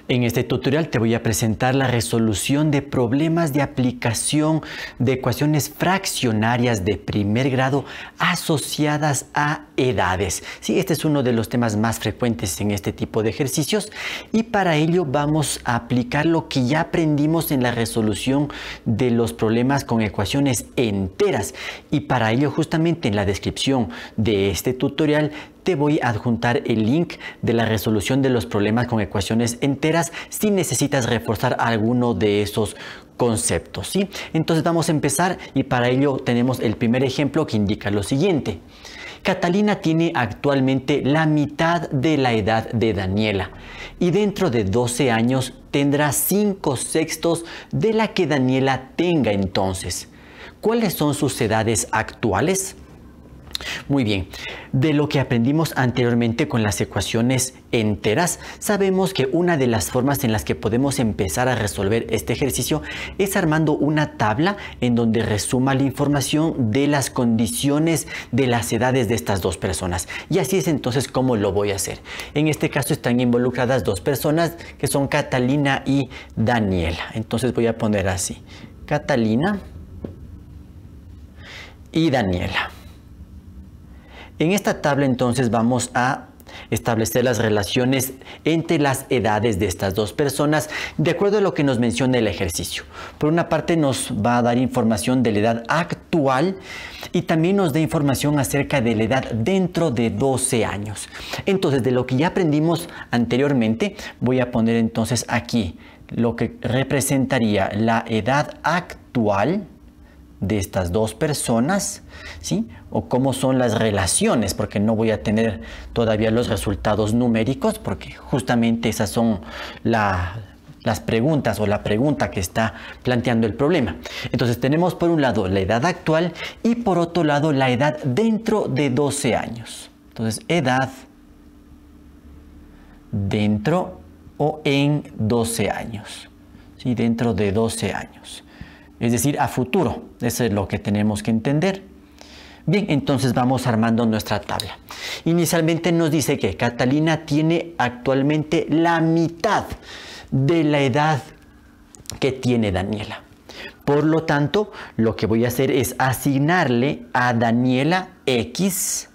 En este tutorial te voy a presentar la resolución de problemas de aplicación de ecuaciones fraccionarias de primer grado asociadas a edades. Sí, este es uno de los temas más frecuentes en este tipo de ejercicios y para ello vamos a aplicar lo que ya aprendimos en la resolución de los problemas con ecuaciones enteras. Y para ello justamente en la descripción de este tutorial te voy a adjuntar el link de la resolución de los problemas con ecuaciones enteras si necesitas reforzar alguno de esos conceptos, ¿sí? Entonces vamos a empezar y para ello tenemos el primer ejemplo que indica lo siguiente. Catalina tiene actualmente la mitad de la edad de Daniela y dentro de 12 años tendrá 5/6 de la que Daniela tenga entonces. ¿Cuáles son sus edades actuales? Muy bien, de lo que aprendimos anteriormente con las ecuaciones enteras, sabemos que una de las formas en las que podemos empezar a resolver este ejercicio es armando una tabla en donde resuma la información de las condiciones de las edades de estas dos personas. Y así es entonces como lo voy a hacer. En este caso están involucradas dos personas que son Catalina y Daniela. Entonces voy a poner así, Catalina y Daniela. En esta tabla entonces vamos a establecer las relaciones entre las edades de estas dos personas de acuerdo a lo que nos menciona el ejercicio. Por una parte nos va a dar información de la edad actual y también nos da información acerca de la edad dentro de 12 años. Entonces de lo que ya aprendimos anteriormente voy a poner entonces aquí lo que representaría la edad actual de estas dos personas, ¿sí? O cómo son las relaciones, porque no voy a tener todavía los resultados numéricos, porque justamente esas son las preguntas o la pregunta que está planteando el problema. Entonces tenemos por un lado la edad actual y por otro lado la edad dentro de 12 años. Entonces edad dentro o en 12 años, ¿sí? Dentro de 12 años. Es decir, a futuro. Eso es lo que tenemos que entender. Bien, entonces vamos armando nuestra tabla. Inicialmente nos dice que Catalina tiene actualmente la mitad de la edad que tiene Daniela. Por lo tanto, lo que voy a hacer es asignarle a Daniela X.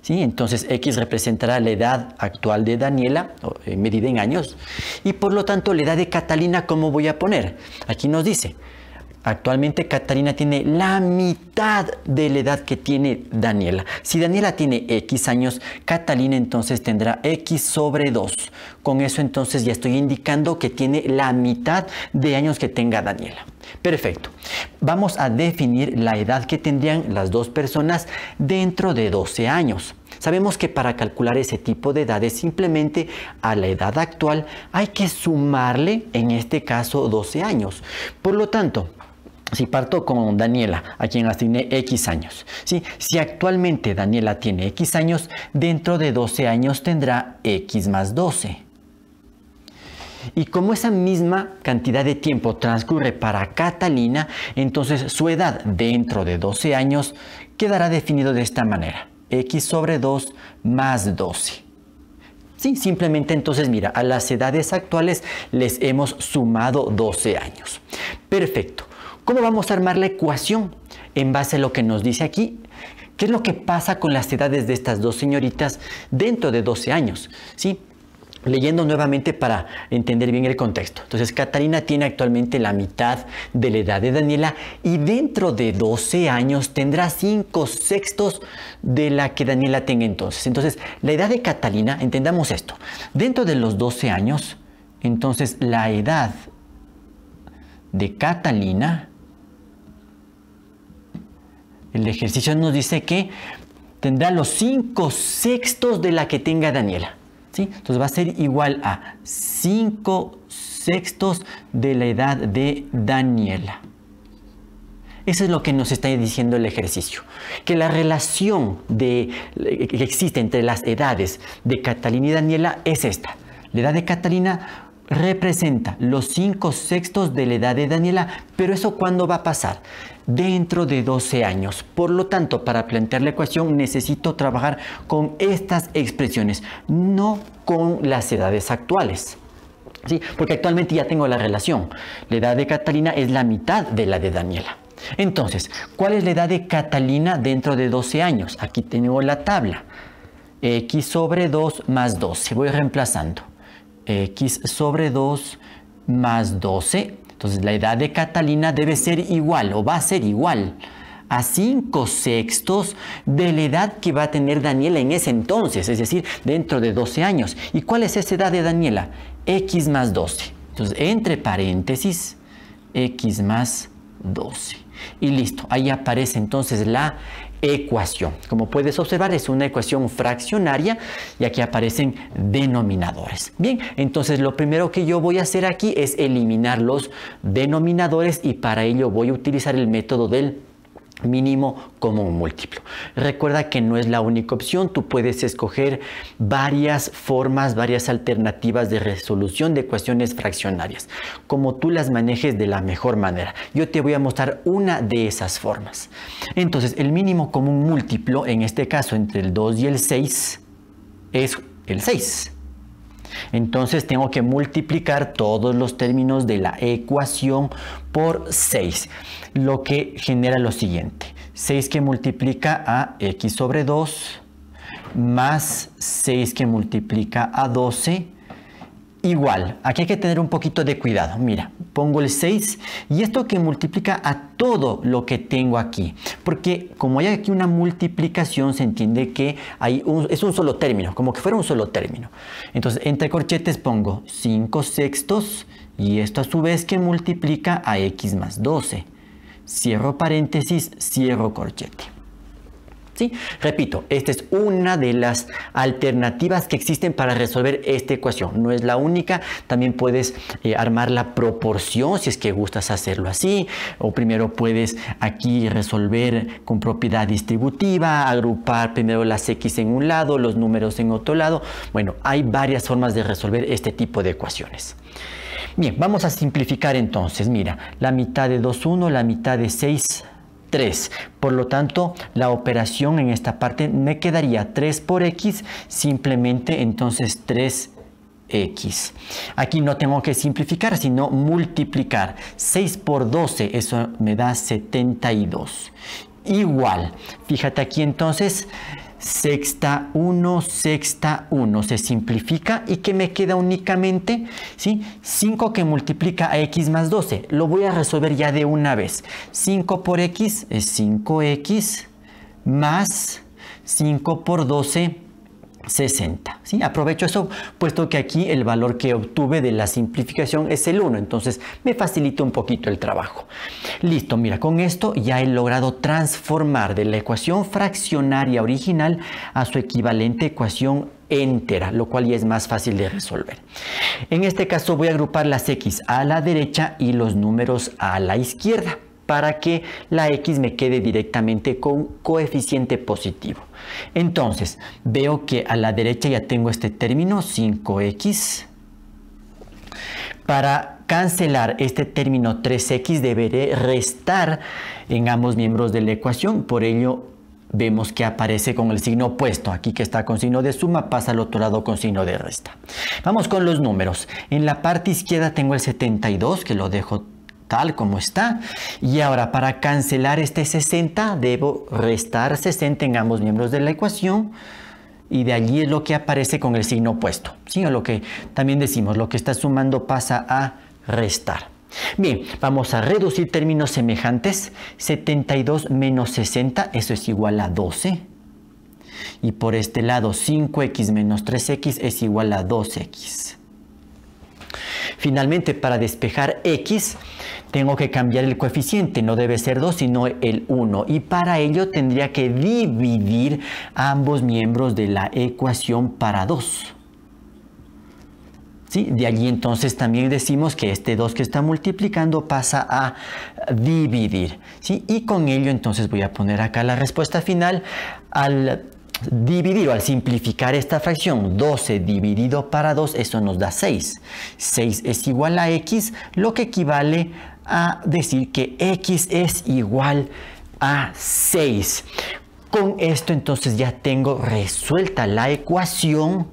¿Sí? Entonces X representará la edad actual de Daniela, medida en años. Y por lo tanto, la edad de Catalina, ¿cómo voy a poner? Aquí nos dice, actualmente Catalina tiene la mitad de la edad que tiene Daniela. Si Daniela tiene X años, Catalina entonces tendrá X sobre 2. Con eso entonces ya estoy indicando que tiene la mitad de años que tenga Daniela. Perfecto. Vamos a definir la edad que tendrían las dos personas dentro de 12 años. Sabemos que para calcular ese tipo de edades simplemente a la edad actual hay que sumarle en este caso 12 años. Por lo tanto, si parto con Daniela, a quien asigné X años, ¿sí? Si actualmente Daniela tiene X años, dentro de 12 años tendrá X más 12. Y como esa misma cantidad de tiempo transcurre para Catalina, entonces su edad dentro de 12 años quedará definido de esta manera. X sobre 2 más 12. Sí, simplemente entonces mira, a las edades actuales les hemos sumado 12 años. Perfecto. ¿Cómo vamos a armar la ecuación? En base a lo que nos dice aquí, ¿qué es lo que pasa con las edades de estas dos señoritas dentro de 12 años? ¿Sí? Leyendo nuevamente para entender bien el contexto. Entonces, Catalina tiene actualmente la mitad de la edad de Daniela y dentro de 12 años tendrá 5/6 de la que Daniela tenga entonces. Entonces, la edad de Catalina, entendamos esto, dentro de los 12 años, entonces la edad de Catalina, el ejercicio nos dice que tendrá los 5/6 de la que tenga Daniela. ¿Sí? Entonces va a ser igual a 5/6 de la edad de Daniela. Eso es lo que nos está diciendo el ejercicio. Que la relación que existe entre las edades de Catalina y Daniela es esta. La edad de Catalina representa los 5/6 de la edad de Daniela, pero ¿eso cuándo va a pasar? Dentro de 12 años. Por lo tanto, para plantear la ecuación necesito trabajar con estas expresiones, no con las edades actuales. ¿Sí? Porque actualmente ya tengo la relación. La edad de Catalina es la mitad de la de Daniela. Entonces, ¿cuál es la edad de Catalina dentro de 12 años? Aquí tengo la tabla. X sobre 2 más 12. Voy reemplazando. X sobre 2 más 12. Entonces, la edad de Catalina debe ser igual o va a ser igual a 5/6 de la edad que va a tener Daniela en ese entonces, es decir, dentro de 12 años. ¿Y cuál es esa edad de Daniela? X más 12. Entonces, entre paréntesis, X más 12. Y listo, ahí aparece entonces la ecuación. Como puedes observar, es una ecuación fraccionaria y aquí aparecen denominadores. Bien, entonces lo primero que yo voy a hacer aquí es eliminar los denominadores y para ello voy a utilizar el método del mínimo común múltiplo. Recuerda que no es la única opción, tú puedes escoger varias formas, varias alternativas de resolución de ecuaciones fraccionarias, como tú las manejes de la mejor manera. Yo te voy a mostrar una de esas formas. Entonces, el mínimo común múltiplo, en este caso entre el 2 y el 6, es el 6. Entonces tengo que multiplicar todos los términos de la ecuación por 6, lo que genera lo siguiente. 6 que multiplica a x sobre 2 más 6 que multiplica a 12 igual. Aquí hay que tener un poquito de cuidado. Mira, pongo el 6 y esto que multiplica a todo lo que tengo aquí. Porque como hay aquí una multiplicación, se entiende que es un solo término, como que fuera un solo término. Entonces, entre corchetes pongo 5/6 y esto a su vez que multiplica a x más 12. Cierro paréntesis, cierro corchete. ¿Sí? Repito, esta es una de las alternativas que existen para resolver esta ecuación. No es la única, también puedes armar la proporción si es que gustas hacerlo así, o primero puedes aquí resolver con propiedad distributiva, agrupar primero las x en un lado, los números en otro lado. Bueno, hay varias formas de resolver este tipo de ecuaciones. Bien, vamos a simplificar entonces. Mira, la mitad de 2, 1, la mitad de 6, 3. Por lo tanto, la operación en esta parte me quedaría 3 por x, simplemente entonces 3x. Aquí no tengo que simplificar, sino multiplicar. 6 por 12, eso me da 72. Igual, fíjate aquí entonces, sexta 1, sexta 1, se simplifica y que me queda únicamente, ¿sí? 5 que multiplica a x más 12, lo voy a resolver ya de una vez. 5 por x es 5x más 5 por 12, 60. ¿Sí? Aprovecho eso puesto que aquí el valor que obtuve de la simplificación es el 1, entonces me facilita un poquito el trabajo. Listo, mira, con esto ya he logrado transformar de la ecuación fraccionaria original a su equivalente ecuación entera, lo cual ya es más fácil de resolver. En este caso voy a agrupar las x a la derecha y los números a la izquierda, para que la x me quede directamente con coeficiente positivo. Entonces, veo que a la derecha ya tengo este término, 5x. Para cancelar este término 3x, deberé restar en ambos miembros de la ecuación. Por ello, vemos que aparece con el signo opuesto. Aquí que está con signo de suma, pasa al otro lado con signo de resta. Vamos con los números. En la parte izquierda tengo el 72, que lo dejo tal como está, y ahora para cancelar este 60 debo restar 60 en ambos miembros de la ecuación y de allí es lo que aparece con el signo opuesto, ¿sí? O lo que también decimos, lo que está sumando pasa a restar. Bien, vamos a reducir términos semejantes. 72 menos 60, eso es igual a 12, y por este lado 5x menos 3x es igual a 2x. Finalmente, para despejar x, tengo que cambiar el coeficiente. No debe ser 2, sino el 1. Y para ello tendría que dividir ambos miembros de la ecuación para 2. ¿Sí? De allí entonces también decimos que este 2 que está multiplicando pasa a dividir. ¿Sí? Y con ello entonces voy a poner acá la respuesta final. Al dividir o al simplificar esta fracción, 12 dividido para 2, eso nos da 6. 6 es igual a x, lo que equivale a decir que x es igual a 6. Con esto entonces ya tengo resuelta la ecuación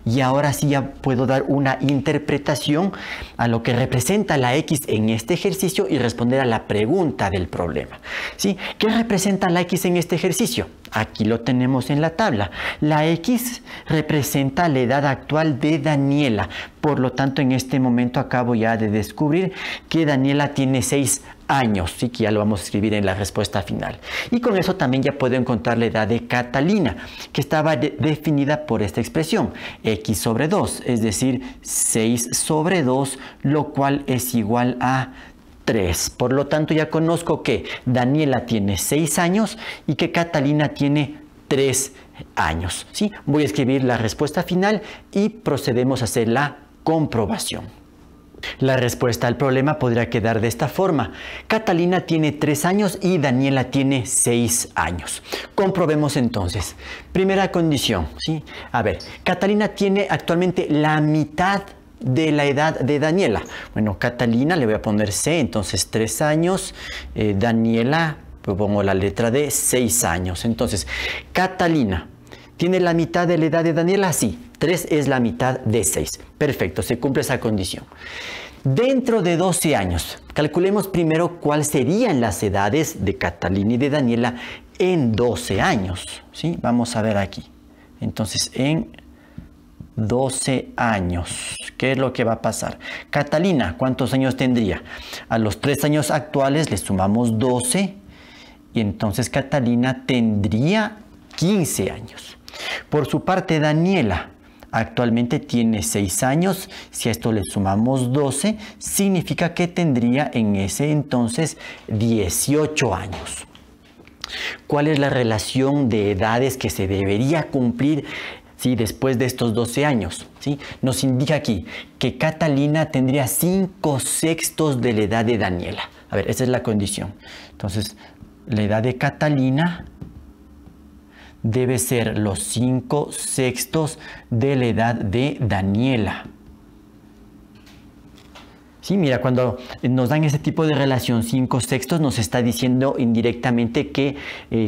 y ahora sí ya puedo dar una interpretación a lo que representa la X en este ejercicio y responder a la pregunta del problema. ¿Sí? ¿Qué representa la X en este ejercicio? Aquí lo tenemos en la tabla. La X representa la edad actual de Daniela. Por lo tanto, en este momento acabo ya de descubrir que Daniela tiene 6 años, sí, que ya lo vamos a escribir en la respuesta final. Y con eso también ya puedo encontrar la edad de Catalina, que estaba definida por esta expresión, X sobre 2, es decir, 6 sobre 2, lo cual es igual a 3. Por lo tanto, ya conozco que Daniela tiene 6 años y que Catalina tiene 3 años. ¿Sí? Voy a escribir la respuesta final y procedemos a hacer la comprobación. La respuesta al problema podría quedar de esta forma. Catalina tiene 3 años y Daniela tiene 6 años. Comprobemos entonces. Primera condición, ¿sí? A ver, Catalina tiene actualmente la mitad de la edad de Daniela. Bueno, Catalina le voy a poner C, entonces 3 años. Daniela, pues pongo la letra D, 6 años. Entonces, Catalina, ¿tiene la mitad de la edad de Daniela? Sí, 3 es la mitad de 6. Perfecto, se cumple esa condición. Dentro de 12 años, calculemos primero cuáles serían las edades de Catalina y de Daniela en 12 años. ¿Sí? Vamos a ver aquí. Entonces, en 12 años, ¿qué es lo que va a pasar? Catalina, ¿cuántos años tendría? A los 3 años actuales le sumamos 12 y entonces Catalina tendría 15 años. Por su parte, Daniela actualmente tiene 6 años. Si a esto le sumamos 12, significa que tendría en ese entonces 18 años. ¿Cuál es la relación de edades que se debería cumplir, ¿sí?, después de estos 12 años? ¿Sí? Nos indica aquí que Catalina tendría 5/6 de la edad de Daniela. A ver, esa es la condición. Entonces, la edad de Catalina debe ser los 5/6 de la edad de Daniela. Sí, mira, cuando nos dan este tipo de relación 5/6 nos está diciendo indirectamente que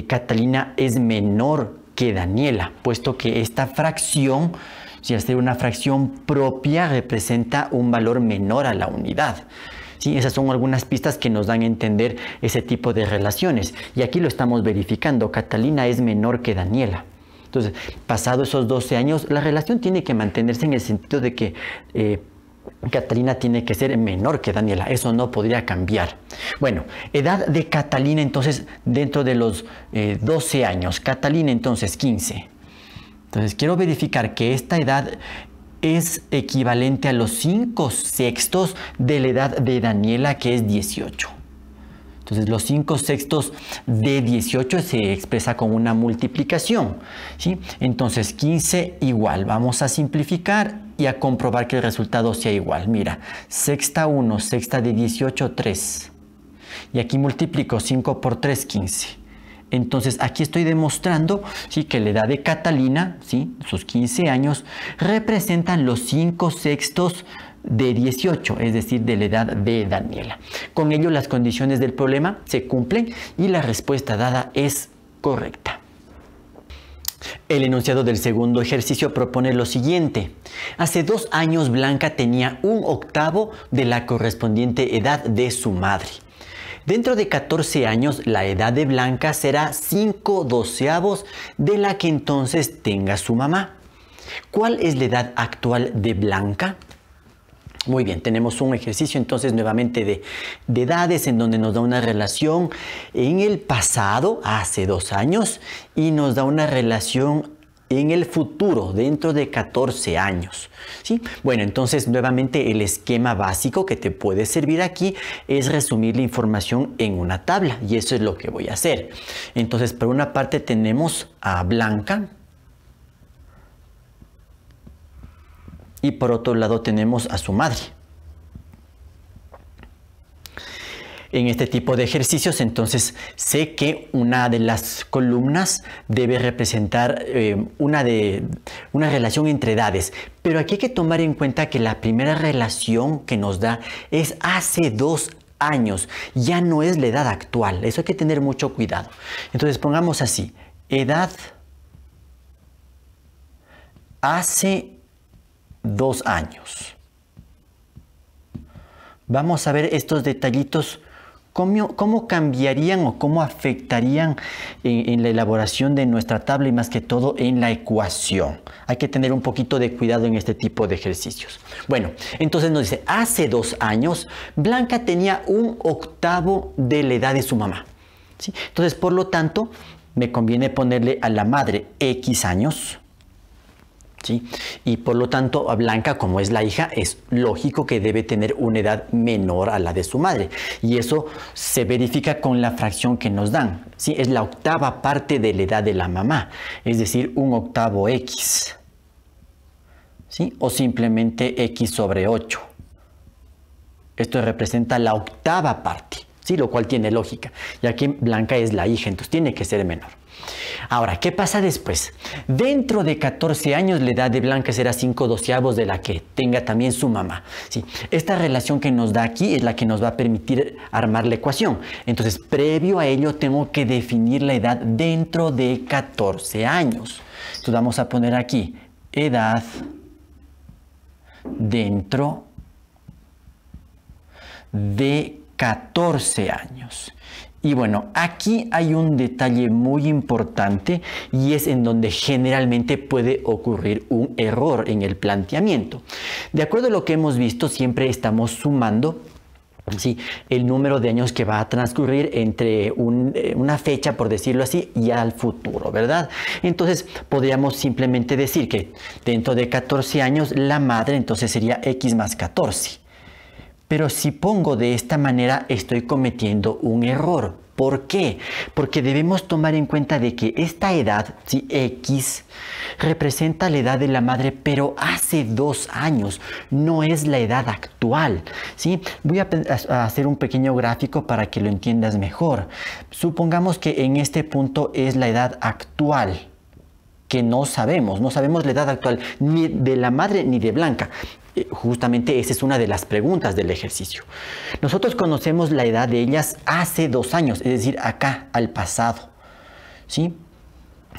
Catalina es menor que Daniela, puesto que esta fracción, si al ser una fracción propia, representa un valor menor a la unidad. Sí, esas son algunas pistas que nos dan a entender ese tipo de relaciones. Y aquí lo estamos verificando. Catalina es menor que Daniela. Entonces, pasado esos 12 años, la relación tiene que mantenerse en el sentido de que Catalina tiene que ser menor que Daniela. Eso no podría cambiar. Bueno, edad de Catalina entonces dentro de los 12 años. Catalina entonces 15. Entonces, quiero verificar que esta edad es equivalente a los 5/6 de la edad de Daniela, que es 18. Entonces, los 5/6 de 18 se expresa con una multiplicación, ¿sí? Entonces, 15 igual. Vamos a simplificar y a comprobar que el resultado sea igual. Mira, sexta 1, sexta de 18, 3. Y aquí multiplico 5 por 3, 15. Entonces, aquí estoy demostrando, ¿sí?, que la edad de Catalina, ¿sí?, sus 15 años, representan los 5/6 de 18, es decir, de la edad de Daniela. Con ello, las condiciones del problema se cumplen y la respuesta dada es correcta. El enunciado del segundo ejercicio propone lo siguiente. Hace 2 años Blanca tenía 1/8 de la correspondiente edad de su madre. Dentro de 14 años, la edad de Blanca será 5/12 de la que entonces tenga su mamá. ¿Cuál es la edad actual de Blanca? Muy bien, tenemos un ejercicio entonces nuevamente de edades en donde nos da una relación en el pasado, hace 2 años, y nos da una relación en el futuro, dentro de 14 años. ¿Sí? Bueno, entonces nuevamente el esquema básico que te puede servir aquí es resumir la información en una tabla, y eso es lo que voy a hacer. Entonces, por una parte tenemos a Blanca y por otro lado tenemos a su madre. En este tipo de ejercicios, entonces, sé que una de las columnas debe representar una relación entre edades. Pero aquí hay que tomar en cuenta que la primera relación que nos da es hace 2 años. Ya no es la edad actual. Eso hay que tener mucho cuidado. Entonces, pongamos así. edad hace 2 años. Vamos a ver estos detallitos, cómo cambiarían o cómo afectarían en la elaboración de nuestra tabla y más que todo en la ecuación. Hay que tener un poquito de cuidado en este tipo de ejercicios. Bueno, entonces nos dice, hace 2 años, Blanca tenía 1/8 de la edad de su mamá. ¿Sí? Entonces, por lo tanto, me conviene ponerle a la madre X años. ¿Sí? Y por lo tanto a Blanca, como es la hija, es lógico que debe tener una edad menor a la de su madre. Y eso se verifica con la fracción que nos dan. ¿Sí? Es la 1/8 parte de la edad de la mamá, es decir, 1/8 X. ¿Sí? O simplemente X sobre 8. Esto representa la 1/8 parte, ¿sí? Lo cual tiene lógica, ya que Blanca es la hija, entonces tiene que ser menor. Ahora, ¿qué pasa después? Dentro de 14 años, la edad de Blanca será 5/12 de la que tenga también su mamá. ¿Sí? Esta relación que nos da aquí es la que nos va a permitir armar la ecuación. Entonces, previo a ello, tengo que definir la edad dentro de 14 años. Entonces, vamos a poner aquí, edad dentro de 14 años. Y bueno, aquí hay un detalle muy importante y es en donde generalmente puede ocurrir un error en el planteamiento. De acuerdo a lo que hemos visto, siempre estamos sumando, ¿sí?, el número de años que va a transcurrir entre una fecha, por decirlo así, y al futuro, ¿verdad? Entonces, podríamos simplemente decir que dentro de 14 años, la madre entonces sería X más 14. Pero si pongo de esta manera, estoy cometiendo un error. ¿Por qué? Porque debemos tomar en cuenta de que esta edad, ¿sí?, X, representa la edad de la madre, pero hace 2 años, no es la edad actual, ¿sí? Voy a hacer un pequeño gráfico para que lo entiendas mejor. Supongamos que en este punto es la edad actual, que no sabemos la edad actual ni de la madre ni de Blanca. Justamente esa es una de las preguntas del ejercicio. Nosotros conocemos la edad de ellas hace 2 años, es decir, acá, al pasado, ¿sí?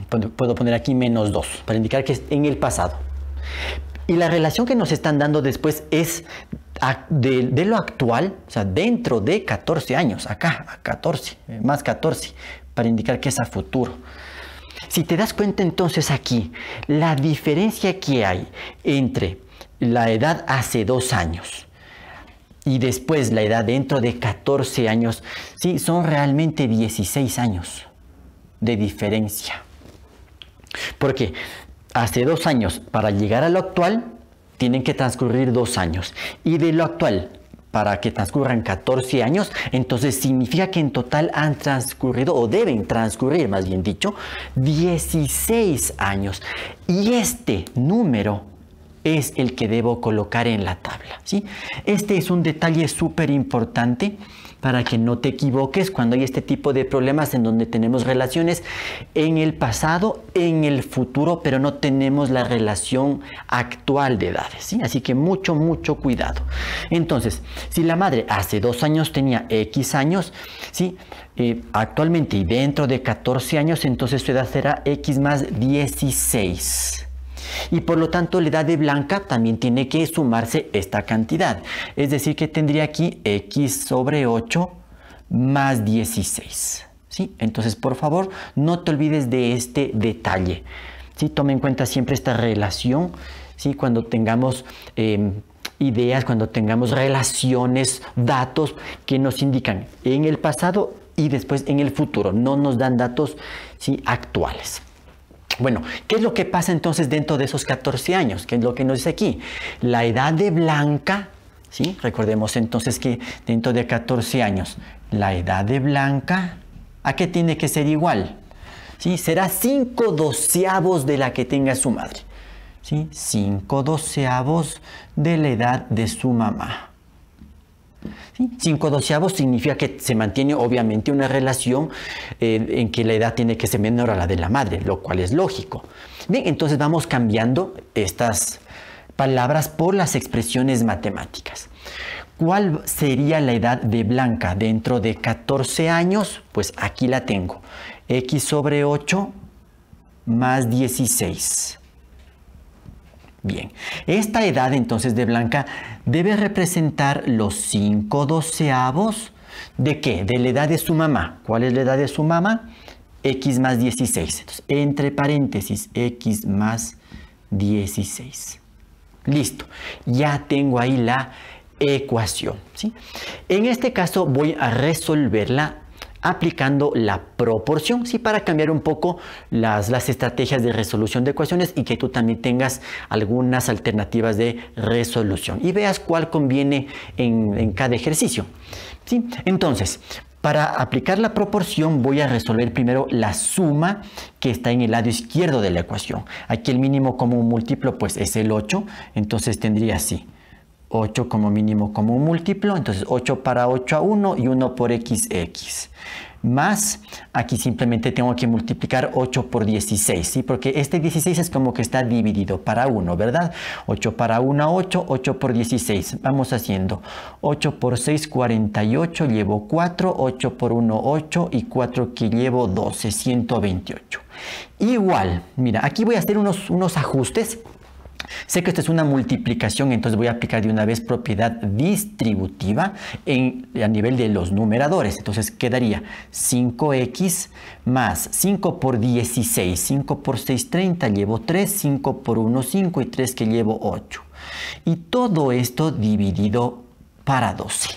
Puedo poner aquí -2 para indicar que es en el pasado. Y la relación que nos están dando después es de lo actual, o sea, dentro de 14 años, acá, a 14, más 14, para indicar que es a futuro. Si te das cuenta entonces aquí, la diferencia que hay entre la edad hace 2 años y después la edad dentro de 14 años, sí, son realmente 16 años de diferencia. Porque hace 2 años para llegar a lo actual tienen que transcurrir 2 años y de lo actual para que transcurran 14 años, entonces significa que en total han transcurrido, o deben transcurrir más bien dicho, 16 años. Y este número es el que debo colocar en la tabla, ¿sí? Este es un detalle súper importante para que no te equivoques cuando hay este tipo de problemas en donde tenemos relaciones en el pasado, en el futuro, pero no tenemos la relación actual de edades, ¿sí? Así que mucho cuidado. Entonces, si la madre hace 2 años tenía X años, ¿sí?, actualmente y dentro de 14 años, entonces su edad será X más 16. Y por lo tanto la edad de Blanca también tiene que sumarse esta cantidad. Es decir, que tendría aquí X sobre 8 más 16. ¿Sí? Entonces, por favor, no te olvides de este detalle. ¿Sí? Toma en cuenta siempre esta relación, ¿sí?, cuando tengamos ideas, cuando tengamos relaciones, datos que nos indican en el pasado y después en el futuro. No nos dan datos, ¿sí?, actuales. Bueno, ¿qué es lo que pasa entonces dentro de esos 14 años? ¿Qué es lo que nos dice aquí? La edad de Blanca, ¿sí? Recordemos entonces que dentro de 14 años, la edad de Blanca, ¿a qué tiene que ser igual? ¿Sí? Será 5/12 de la que tenga su madre, ¿sí? 5/12 de la edad de su mamá. ¿Sí? 5/12 significa que se mantiene obviamente una relación en que la edad tiene que ser menor a la de la madre, lo cual es lógico. Bien, entonces vamos cambiando estas palabras por las expresiones matemáticas. ¿Cuál sería la edad de Blanca dentro de 14 años? Pues aquí la tengo. X sobre 8 más 16. Bien, esta edad entonces de Blanca debe representar los 5/12 ¿de qué? De la edad de su mamá. ¿Cuál es la edad de su mamá? X más 16. Entonces, entre paréntesis, X más 16. Listo, ya tengo ahí la ecuación, ¿sí? En este caso voy a resolverla aplicando la proporción, ¿sí? Para cambiar un poco las estrategias de resolución de ecuaciones y que tú también tengas algunas alternativas de resolución y veas cuál conviene en cada ejercicio, ¿sí? Entonces, para aplicar la proporción voy a resolver primero la suma que está en el lado izquierdo de la ecuación. Aquí el mínimo común múltiplo pues es el 8, entonces tendría así. 8 como mínimo común múltiplo, entonces 8 para 8 a 1 y 1 por XX. Más, aquí simplemente tengo que multiplicar 8 por 16, ¿sí? Porque este 16 es como que está dividido para 1, ¿verdad? 8 para 1 a 8, 8 por 16. Vamos haciendo 8 por 6, 48, llevo 4, 8 por 1, 8 y 4 que llevo 12, 128. Igual, mira, aquí voy a hacer unos ajustes. Sé que esto es una multiplicación, entonces voy a aplicar de una vez propiedad distributiva a nivel de los numeradores. Entonces quedaría 5x más 5 por 16, 5 por 6, 30, llevo 3, 5 por 1, 5 y 3 que llevo 8. Y todo esto dividido para 12.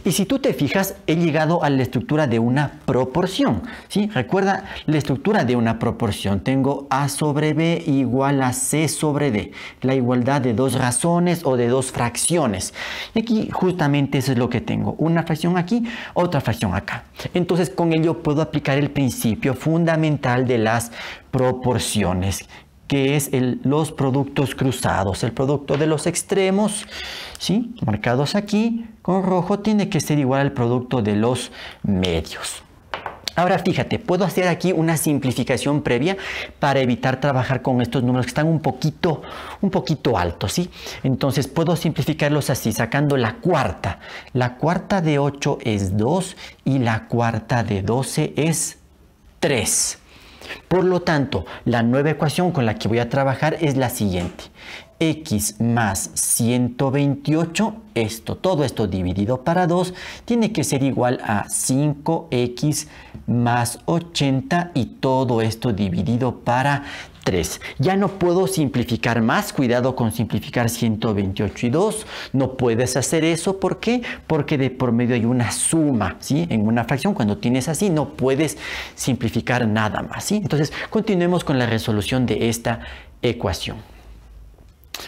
Y si tú te fijas, he llegado a la estructura de una proporción, ¿sí? Recuerda la estructura de una proporción. Tengo A sobre B igual a C sobre D. La igualdad de dos razones o de dos fracciones. Y aquí justamente eso es lo que tengo. Una fracción aquí, otra fracción acá. Entonces con ello puedo aplicar el principio fundamental de las proporciones, que es los productos cruzados. El producto de los extremos, ¿sí? Marcados aquí con rojo, tiene que ser igual al producto de los medios. Ahora fíjate, puedo hacer aquí una simplificación previa para evitar trabajar con estos números que están un poquito altos, ¿sí? Entonces puedo simplificarlos así, sacando la cuarta. La cuarta de 8 es 2 y la cuarta de 12 es 3. Por lo tanto, la nueva ecuación con la que voy a trabajar es la siguiente. X más 128, todo esto dividido para 2, tiene que ser igual a 5x más 80 y todo esto dividido para 3. Ya no puedo simplificar más, cuidado con simplificar 128 y 2, no puedes hacer eso. ¿Por qué? Porque de por medio hay una suma, ¿sí? En una fracción, cuando tienes así, no puedes simplificar nada más, ¿sí? Entonces, continuemos con la resolución de esta ecuación.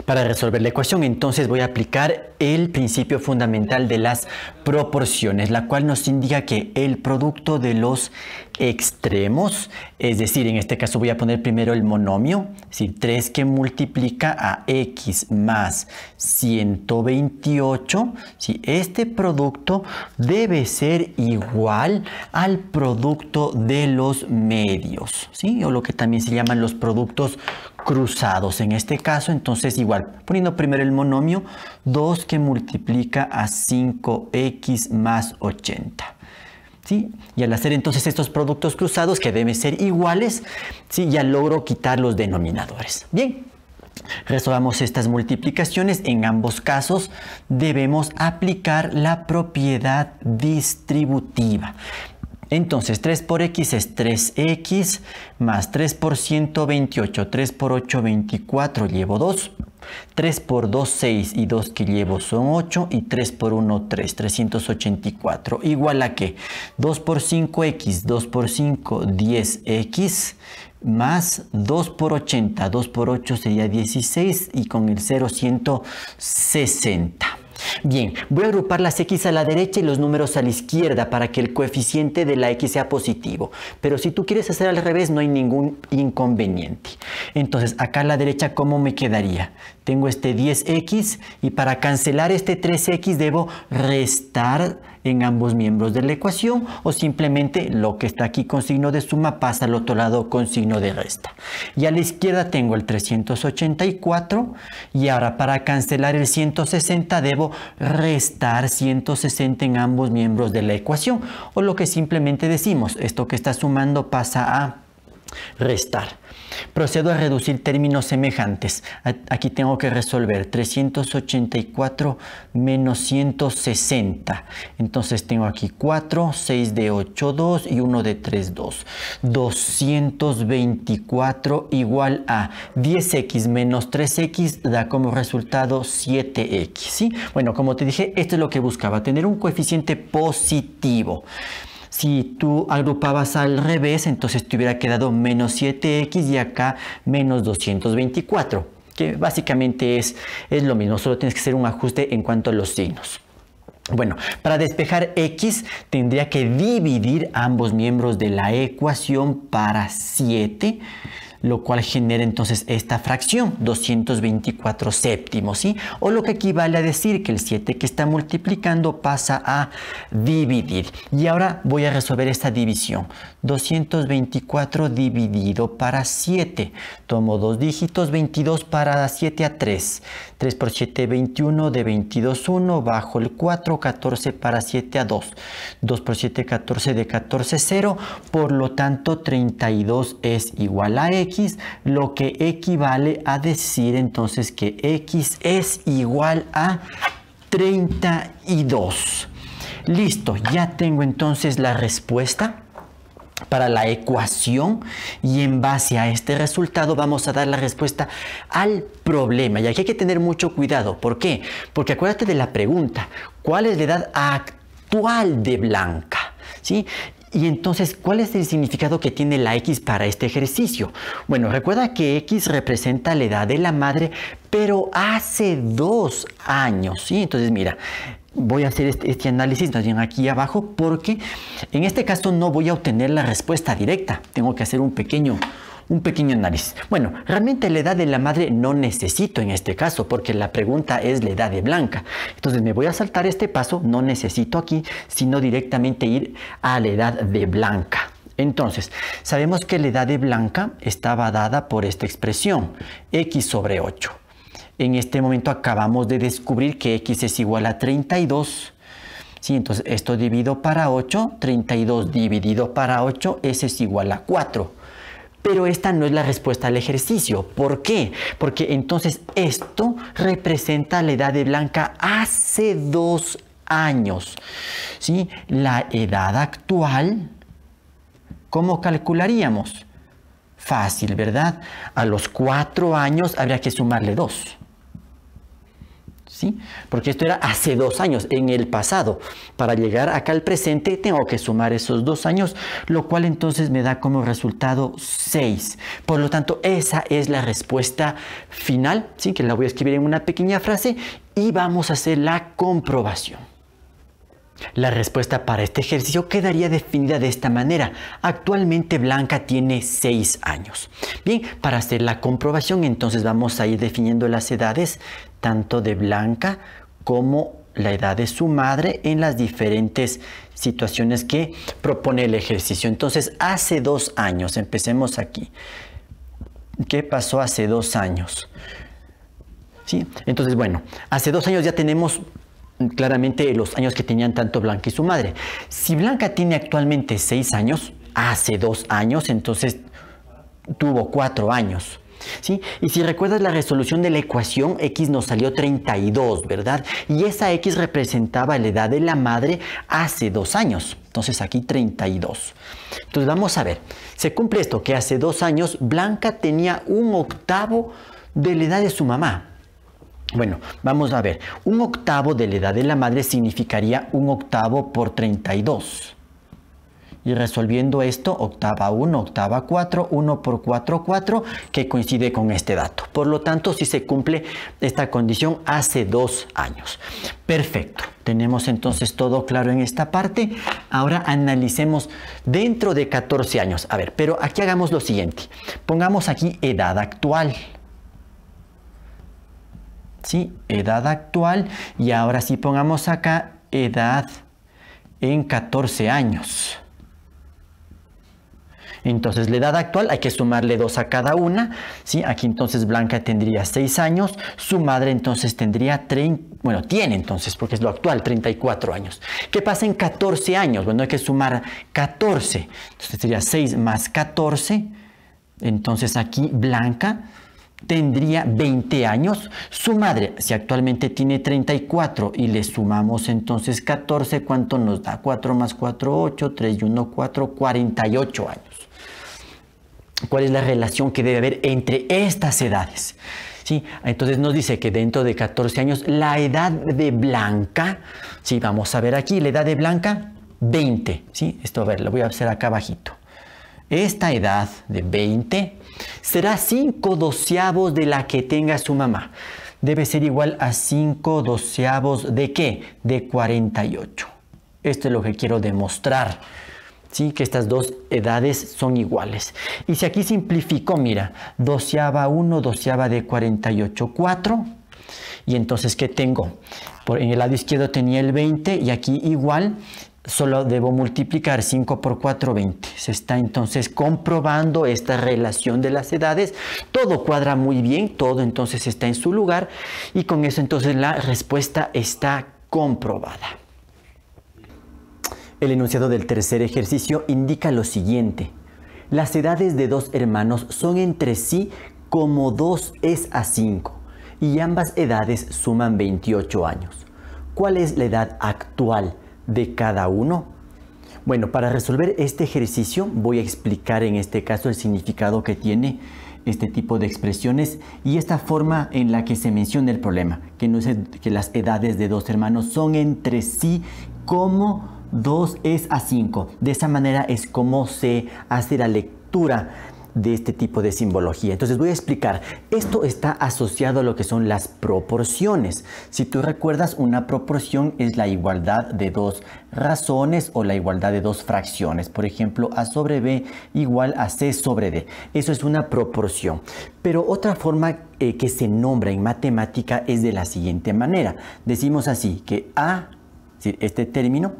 Para resolver la ecuación, entonces voy a aplicar el principio fundamental de las proporciones, la cual nos indica que el producto de los extremos, es decir, en este caso voy a poner primero el monomio, es decir, 3 que multiplica a x más 128, ¿sí? Este producto debe ser igual al producto de los medios, ¿sí? O lo que también se llaman los productos cruzados. En este caso, entonces igual, poniendo primero el monomio, 2 que multiplica a 5x más 80. ¿Sí? Y al hacer entonces estos productos cruzados que deben ser iguales, ¿sí? Ya logro quitar los denominadores. Bien, resolvamos estas multiplicaciones. En ambos casos debemos aplicar la propiedad distributiva. Entonces 3 por x es 3x más 3 por 128, 3 por 8, 24, llevo 2. 3 por 2, 6 y 2 que llevo son 8 y 3 por 1, 3, 384. Igual a que 2 por 5x, 2 por 5, 10x más 2 por 80, 2 por 8 sería 16 y con el 0, 160. Bien, voy a agrupar las x a la derecha y los números a la izquierda para que el coeficiente de la x sea positivo. Pero si tú quieres hacer al revés, no hay ningún inconveniente. Entonces, acá a la derecha, ¿cómo me quedaría? Tengo este 10x y para cancelar este 3x debo restar en ambos miembros de la ecuación, o simplemente lo que está aquí con signo de suma pasa al otro lado con signo de resta. Y a la izquierda tengo el 384 y ahora para cancelar el 160 debo restar 160 en ambos miembros de la ecuación, o lo que simplemente decimos, esto que está sumando pasa a restar. Procedo a reducir términos semejantes. Aquí tengo que resolver 384 menos 160. Entonces tengo aquí 4, 6 de 8, 2 y 1 de 3, 2. 224 igual a 10x menos 3x da como resultado 7x. ¿Sí? Bueno, como te dije, esto es lo que buscaba, tener un coeficiente positivo. Si tú agrupabas al revés, entonces te hubiera quedado menos 7x y acá menos 224, que básicamente es lo mismo, solo tienes que hacer un ajuste en cuanto a los signos. Bueno, para despejar x tendría que dividir ambos miembros de la ecuación para 7, lo cual genera entonces esta fracción, 224 séptimos, ¿sí? O lo que equivale a decir que el 7 que está multiplicando pasa a dividir. Y ahora voy a resolver esta división. 224 dividido para 7. Tomo dos dígitos, 22 para 7 a 3. 3 por 7, 21, de 22, 1, bajo el 4, 14 para 7 a 2. 2 por 7, 14, de 14, 0. Por lo tanto, 32 es igual a x, lo que equivale a decir entonces que x es igual a 32. Listo, ya tengo entonces la respuesta para la ecuación y en base a este resultado vamos a dar la respuesta al problema. Y aquí hay que tener mucho cuidado. ¿Por qué? Porque acuérdate de la pregunta, ¿cuál es la edad actual de Blanca? ¿Sí? Y entonces, ¿cuál es el significado que tiene la X para este ejercicio? Bueno, recuerda que X representa la edad de la madre, pero hace 2 años, ¿sí? Entonces, mira, voy a hacer este análisis más bien aquí abajo porque en este caso no voy a obtener la respuesta directa. Tengo que hacer un pequeño análisis. Bueno, realmente la edad de la madre no necesito en este caso porque la pregunta es la edad de Blanca. Entonces me voy a saltar este paso, no necesito aquí, sino directamente ir a la edad de Blanca. Entonces, sabemos que la edad de Blanca estaba dada por esta expresión, x sobre 8. En este momento acabamos de descubrir que x es igual a 32. ¿Sí? Entonces esto dividido para 8, 32 dividido para 8, ese es igual a 4. Pero esta no es la respuesta al ejercicio. ¿Por qué? Porque entonces esto representa la edad de Blanca hace 2 años. ¿Sí? La edad actual, ¿cómo calcularíamos? Fácil, ¿verdad? A los 4 años habría que sumarle 2. ¿Sí? Porque esto era hace 2 años, en el pasado. Para llegar acá al presente tengo que sumar esos 2 años, lo cual entonces me da como resultado 6. Por lo tanto, esa es la respuesta final, ¿sí? Que la voy a escribir en una pequeña frase y vamos a hacer la comprobación. La respuesta para este ejercicio quedaría definida de esta manera. Actualmente Blanca tiene 6 años. Bien, para hacer la comprobación entonces vamos a ir definiendo las edades tanto de Blanca como la edad de su madre en las diferentes situaciones que propone el ejercicio. Entonces, hace 2 años, empecemos aquí. ¿Qué pasó hace 2 años? ¿Sí? Entonces, bueno, hace 2 años ya tenemos claramente los años que tenían tanto Blanca y su madre. Si Blanca tiene actualmente 6 años, hace 2 años, entonces tuvo 4 años. ¿Sí? Y si recuerdas la resolución de la ecuación, x nos salió 32, ¿verdad? Y esa x representaba la edad de la madre hace 2 años. Entonces aquí 32. Entonces vamos a ver, se cumple esto, que hace 2 años Blanca tenía 1/8 de la edad de su mamá. Bueno, vamos a ver, 1/8 de la edad de la madre significaría 1/8 por 32. Y resolviendo esto, octava 1, octava 4, 1 por 4, 4, que coincide con este dato. Por lo tanto, si se cumple esta condición hace 2 años. Perfecto. Tenemos entonces todo claro en esta parte. Ahora analicemos dentro de 14 años. A ver, pero aquí hagamos lo siguiente. Pongamos aquí edad actual. ¿Sí? Edad actual. Y ahora sí pongamos acá edad en 14 años. Entonces, la edad actual hay que sumarle 2 a cada una, ¿sí? Aquí entonces Blanca tendría 6 años, su madre entonces tendría tiene entonces, porque es lo actual, 34 años. ¿Qué pasa en 14 años? Bueno, hay que sumar 14. Entonces sería 6 más 14, Entonces aquí Blanca tendría 20 años. Su madre, si actualmente tiene 34 y le sumamos entonces 14, ¿cuánto nos da? 4 más 4, 8, 3 y 1, 4, 48 años. ¿Cuál es la relación que debe haber entre estas edades? ¿Sí? Entonces nos dice que dentro de 14 años la edad de Blanca, ¿sí? Vamos a ver aquí, la edad de Blanca, 20. ¿Sí? Esto, a ver, lo voy a hacer acá abajito. Esta edad de 20 será 5/12 de la que tenga su mamá. Debe ser igual a 5/12 ¿de qué? De 48. Esto es lo que quiero demostrar. ¿Sí? Que estas dos edades son iguales. Y si aquí simplifico, mira, 12/1, 12 de 48, 4. Y entonces, ¿qué tengo? En el lado izquierdo tenía el 20 y aquí igual. Solo debo multiplicar 5 por 4, 20. Se está entonces comprobando esta relación de las edades. Todo cuadra muy bien, todo entonces está en su lugar. Y con eso entonces la respuesta está comprobada. El enunciado del tercer ejercicio indica lo siguiente. Las edades de dos hermanos son entre sí como 2 es a 5 y ambas edades suman 28 años. ¿Cuál es la edad actual de cada uno? Bueno, para resolver este ejercicio voy a explicar en este caso el significado que tiene este tipo de expresiones y esta forma en la que se menciona el problema, que las edades de dos hermanos son entre sí como 2 es a 5. De esa manera es como se hace la lectura de este tipo de simbología. Entonces voy a explicar. Esto está asociado a lo que son las proporciones. Si tú recuerdas, una proporción es la igualdad de dos razones o la igualdad de dos fracciones. Por ejemplo, A sobre B igual a C sobre D. Eso es una proporción. Pero otra forma que se nombra en matemática es de la siguiente manera. Decimos así, que A, este término,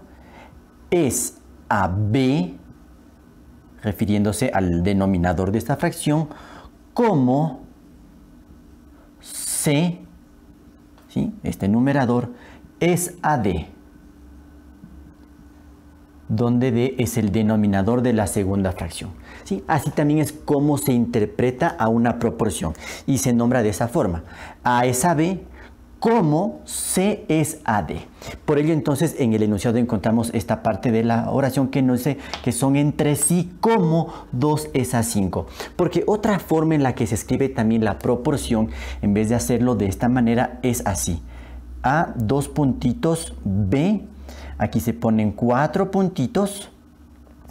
es a B, refiriéndose al denominador de esta fracción, como C, ¿sí? Este numerador, es a D, donde D es el denominador de la segunda fracción. ¿Sí? Así también es como se interpreta a una proporción y se nombra de esa forma. A es a B, como C es a D. Por ello entonces en el enunciado encontramos esta parte de la oración que nos dice que son entre sí como 2 es a 5. Porque otra forma en la que se escribe también la proporción, en vez de hacerlo de esta manera, es así. A, 2 puntitos, B, aquí se ponen 4 puntitos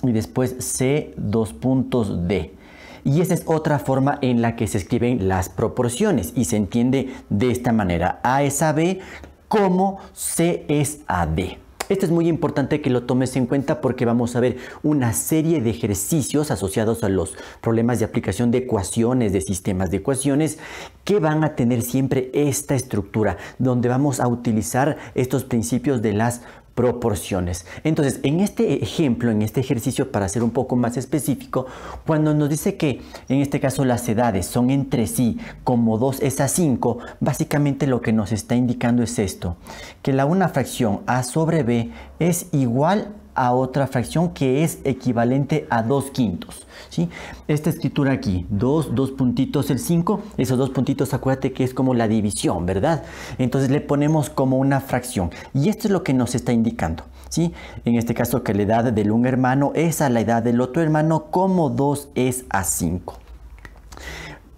y después C, 2 puntos, D. Y esa es otra forma en la que se escriben las proporciones y se entiende de esta manera. A es a B como C es a D. Esto es muy importante que lo tomes en cuenta porque vamos a ver una serie de ejercicios asociados a los problemas de aplicación de ecuaciones, de sistemas de ecuaciones, que van a tener siempre esta estructura, donde vamos a utilizar estos principios de las proporciones. Entonces, en este ejemplo, en este ejercicio, para ser un poco más específico, cuando nos dice que en este caso las edades son entre sí como 2 es a 5, básicamente lo que nos está indicando es esto, que una fracción A sobre B es igual a otra fracción que es equivalente a 2/5. ¿Sí? Esta escritura aquí, 2 puntitos el 5, esos 2 puntitos acuérdate que es como la división, ¿verdad? Entonces le ponemos como una fracción y esto es lo que nos está indicando, ¿sí? En este caso que la edad del un hermano es a la edad del otro hermano como 2 es a 5.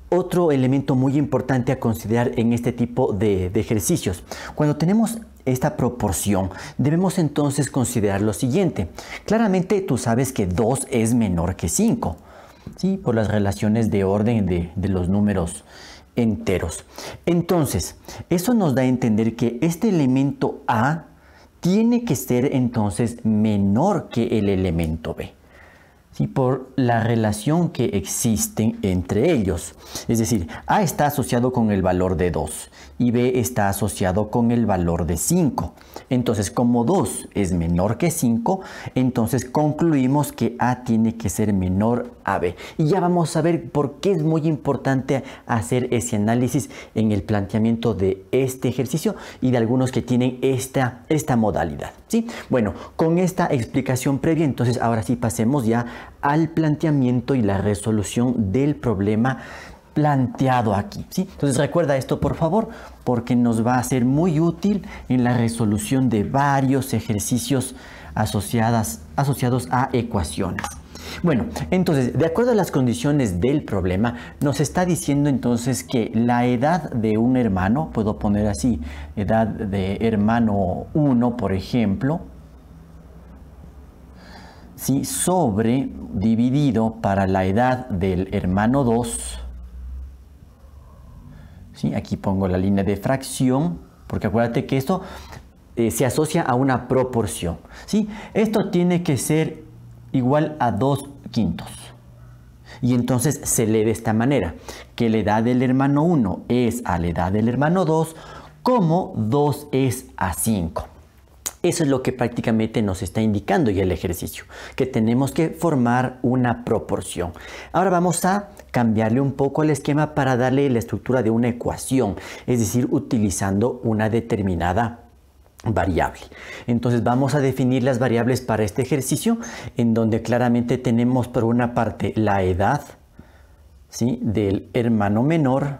Otro elemento muy importante a considerar en este tipo de ejercicios, cuando tenemos esta proporción, debemos entonces considerar lo siguiente. Claramente tú sabes que 2 es menor que 5, ¿sí? Por las relaciones de orden de los números enteros. Entonces, eso nos da a entender que este elemento A tiene que ser entonces menor que el elemento B. ¿Sí? Por la relación que existen entre ellos. Es decir, A está asociado con el valor de 2 y B está asociado con el valor de 5. Entonces, como 2 es menor que 5, entonces concluimos que A tiene que ser menor a B. Y ya vamos a ver por qué es muy importante hacer ese análisis en el planteamiento de este ejercicio y de algunos que tienen esta modalidad. ¿Sí? Bueno, con esta explicación previa, entonces ahora sí pasemos ya al planteamiento y la resolución del problema planteado aquí, ¿sí? Entonces recuerda esto por favor, porque nos va a ser muy útil en la resolución de varios ejercicios asociados a ecuaciones. Bueno, entonces, de acuerdo a las condiciones del problema, nos está diciendo entonces que la edad de un hermano, puedo poner así, edad de hermano 1, por ejemplo, ¿sí? Sobre, dividido para la edad del hermano 2, ¿sí? Aquí pongo la línea de fracción, porque acuérdate que esto se asocia a una proporción, ¿sí? Esto tiene que ser igual a 2/5. Y entonces se lee de esta manera, que la edad del hermano 1 es a la edad del hermano 2, como 2 es a 5. Eso es lo que prácticamente nos está indicando ya el ejercicio, que tenemos que formar una proporción. Ahora vamos a cambiarle un poco el esquema para darle la estructura de una ecuación, es decir, utilizando una determinada variable. Entonces vamos a definir las variables para este ejercicio, en donde claramente tenemos por una parte la edad, ¿sí?, del hermano menor.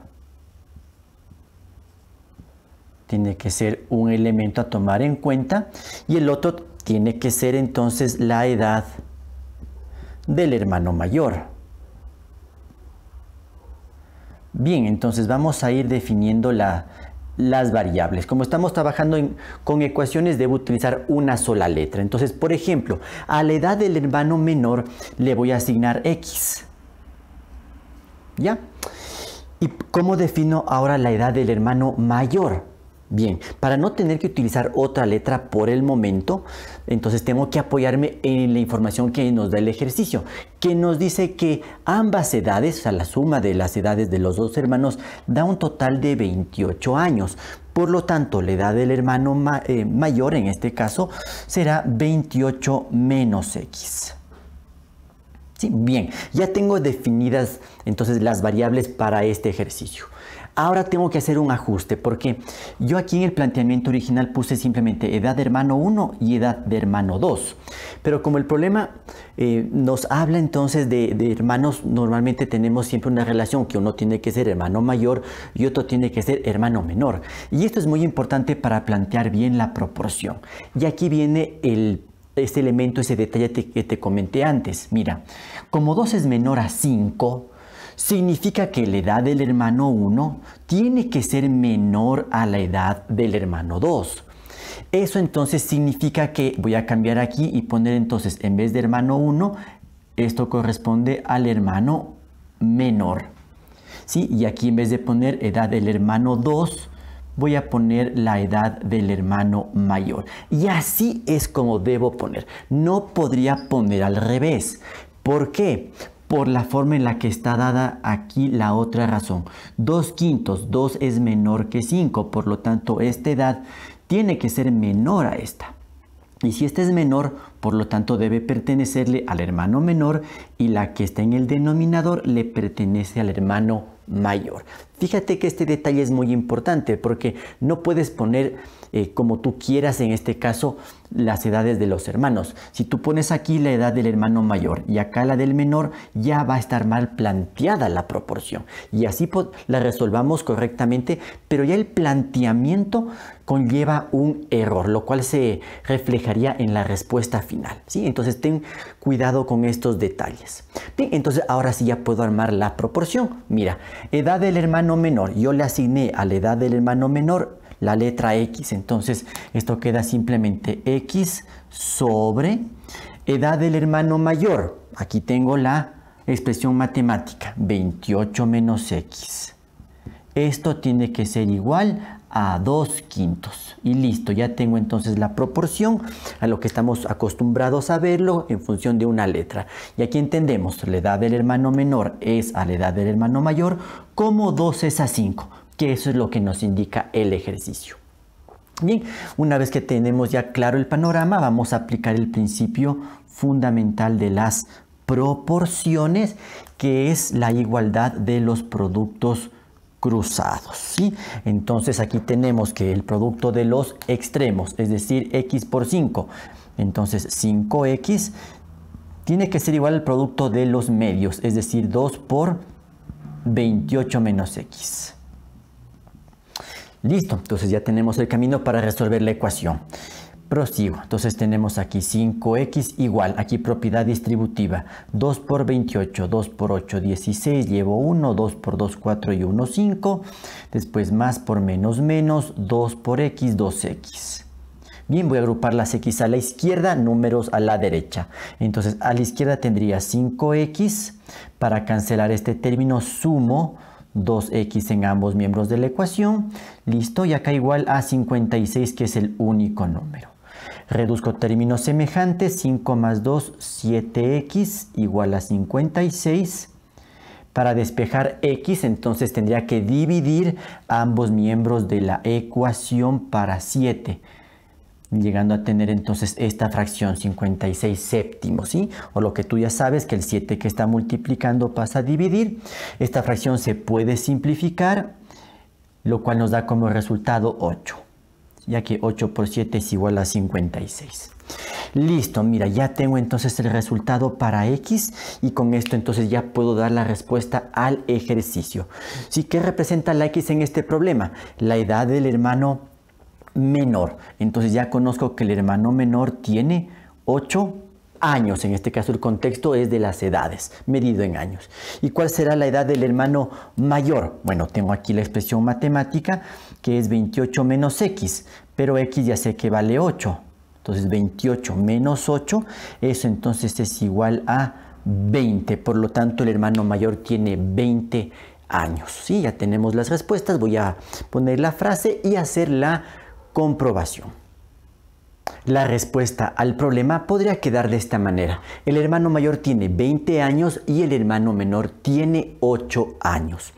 Tiene que ser un elemento a tomar en cuenta, y el otro tiene que ser entonces la edad del hermano mayor. Bien, entonces vamos a ir definiendo las variables. Como estamos trabajando con ecuaciones, debo utilizar una sola letra. Entonces, por ejemplo, a la edad del hermano menor le voy a asignar X. ¿Ya? ¿Y cómo defino ahora la edad del hermano mayor? Bien, para no tener que utilizar otra letra por el momento, entonces tengo que apoyarme en la información que nos da el ejercicio, que nos dice que ambas edades, o sea, la suma de las edades de los dos hermanos, da un total de 28 años. Por lo tanto, la edad del hermano mayor, en este caso, será 28 menos X. ¿Sí? Bien, ya tengo definidas entonces las variables para este ejercicio. Ahora tengo que hacer un ajuste, porque yo aquí en el planteamiento original puse simplemente edad de hermano 1 y edad de hermano 2. Pero como el problema nos habla entonces de hermanos, normalmente tenemos siempre una relación que uno tiene que ser hermano mayor y otro tiene que ser hermano menor. Y esto es muy importante para plantear bien la proporción. Y aquí viene este elemento, ese detalle que te comenté antes. Mira, como 2 es menor a 5, significa que la edad del hermano 1 tiene que ser menor a la edad del hermano 2. Eso entonces significa que voy a cambiar aquí y poner entonces, en vez de hermano 1, esto corresponde al hermano menor. ¿Sí? Y aquí en vez de poner edad del hermano 2, voy a poner la edad del hermano mayor. Y así es como debo poner. No podría poner al revés. ¿Por qué? Por la forma en la que está dada aquí la otra razón. 2/5, 2 es menor que 5, por lo tanto esta edad tiene que ser menor a esta. Y si esta es menor, por lo tanto debe pertenecerle al hermano menor, y la que está en el denominador le pertenece al hermano mayor. Fíjate que este detalle es muy importante, porque no puedes poner como tú quieras, en este caso, las edades de los hermanos. Si tú pones aquí la edad del hermano mayor y acá la del menor, ya va a estar mal planteada la proporción. Y así la resolvamos correctamente, pero ya el planteamiento conlleva un error, lo cual se reflejaría en la respuesta final, ¿sí? Entonces ten cuidado con estos detalles. Bien, entonces ahora sí ya puedo armar la proporción. Mira, edad del hermano menor, yo le asigné a la edad del hermano menor la letra X, entonces esto queda simplemente X sobre edad del hermano mayor. Aquí tengo la expresión matemática, 28 menos X. Esto tiene que ser igual a 2/5. Y listo, ya tengo entonces la proporción a lo que estamos acostumbrados a verlo en función de una letra. Y aquí entendemos, la edad del hermano menor es a la edad del hermano mayor, como 2 es a 5, que eso es lo que nos indica el ejercicio. Bien, una vez que tenemos ya claro el panorama, vamos a aplicar el principio fundamental de las proporciones, que es la igualdad de los productos cruzados, ¿sí? Entonces aquí tenemos que el producto de los extremos, es decir, x por 5, entonces 5x tiene que ser igual al producto de los medios, es decir, 2 por 28 menos x. Listo, entonces ya tenemos el camino para resolver la ecuación. Prosigo, entonces tenemos aquí 5x igual, aquí propiedad distributiva, 2 por 28, 2 por 8, 16, llevo 1, 2 por 2, 4 y 1, 5, después más por menos menos, 2 por x, 2x. Bien, voy a agrupar las x a la izquierda, números a la derecha. Entonces a la izquierda tendría 5x, para cancelar este término sumo 2x en ambos miembros de la ecuación. Listo, y acá igual a 56, que es el único número. Reduzco términos semejantes, 5 más 2, 7x igual a 56. Para despejar x, entonces tendría que dividir ambos miembros de la ecuación para 7. Llegando a tener entonces esta fracción 56 séptimos, ¿sí? O lo que tú ya sabes, que el 7 que está multiplicando pasa a dividir. Esta fracción se puede simplificar, lo cual nos da como resultado 8. Ya que 8 por 7 es igual a 56. Listo, mira, ya tengo entonces el resultado para x y con esto entonces ya puedo dar la respuesta al ejercicio. ¿Sí? ¿Qué representa la x en este problema? La edad del hermano menor. Entonces ya conozco que el hermano menor tiene 8 años. En este caso el contexto es de las edades, medido en años. ¿Y cuál será la edad del hermano mayor? Bueno, tengo aquí la expresión matemática que es 28 menos x, pero x ya sé que vale 8. Entonces 28 menos 8, eso entonces es igual a 20. Por lo tanto el hermano mayor tiene 20 años. ¿Sí? Ya tenemos las respuestas. Voy a poner la frase y hacer la comprobación. La respuesta al problema podría quedar de esta manera. El hermano mayor tiene 20 años y el hermano menor tiene 8 años.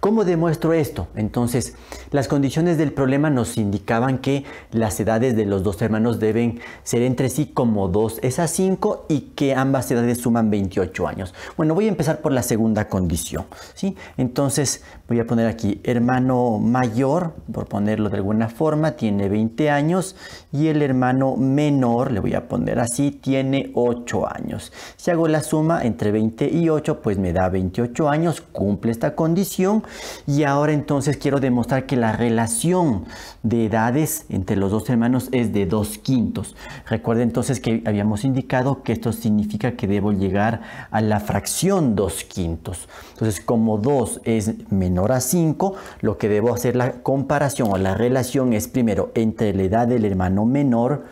¿Cómo demuestro esto? Entonces, las condiciones del problema nos indicaban que las edades de los dos hermanos deben ser entre sí como 2 es a 5 y que ambas edades suman 28 años. Bueno, voy a empezar por la segunda condición, ¿sí? Entonces, voy a poner aquí hermano mayor, por ponerlo de alguna forma, tiene 20 años y el hermano menor, le voy a poner así, tiene 8 años. Si hago la suma entre 20 y 8, pues me da 28 años, cumple esta condición. Y ahora entonces quiero demostrar que la relación de edades entre los dos hermanos es de 2/5. Recuerden entonces que habíamos indicado que esto significa que debo llegar a la fracción 2/5. Entonces, como 2 es menor a 5, lo que debo hacer la comparación o la relación es primero entre la edad del hermano menor,